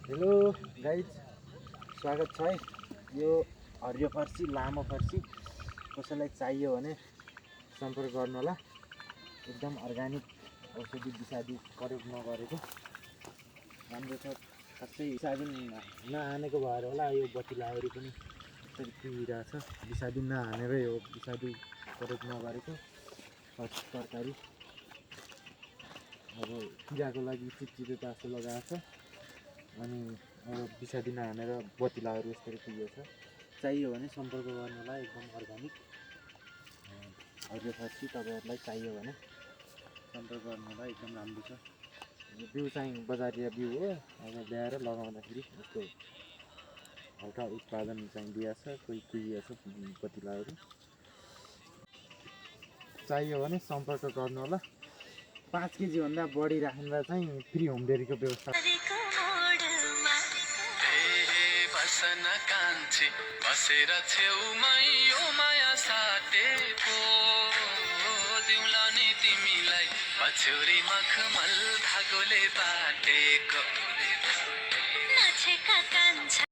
Hello guys, स्वागत छ है। यो हरियो फर्सी, लामो फर्सी कसैलाई चाहियो भने सम्पर्क गर्नु होला। एकदम अर्ग्यानिक औषधि विषादी प्रयोग नगरेको राम्रो छ। खासै विषादी नहानेको भएर होला यो बतिलाहरू पनि यसरी कुहिरहेछ। विषादी नहानेर यो विषादी प्रयोग नगरेको तरकारी अब किराको लागि चिटचिटो तासो लगाएको छ। अनि अब विषादी नहानेर बतिलाहरू यसरी पुगेको छ। चाहियो भने सम्पर्क गर्नु होला। एकदम अर्ग्यानिक हरियो फर्सी तपाईँहरूलाई चाहियो भने सम्पर्क गर्नु होला। एकदम राम्रो छ। यो बिउ चाहिँ बजारिया बिउ हो। अब ल्याएर लगाउँदाखेरि यस्तो हल्का उत्पादन चाहिँ दिएछ। कोही कुहिएछ बतिलाहरू। चाहियो भने सम्पर्क गर्नु होला। 5 केजी भन्दा बढी राख्दा चाहिँ फ्री होम डेलिभरीको व्यवस्था। बसन कान्छी बसेर छेउमै यो माया साटे पो दिउँला नि तिमीलाई पछ्यौरी मखमल धागोले बाटेको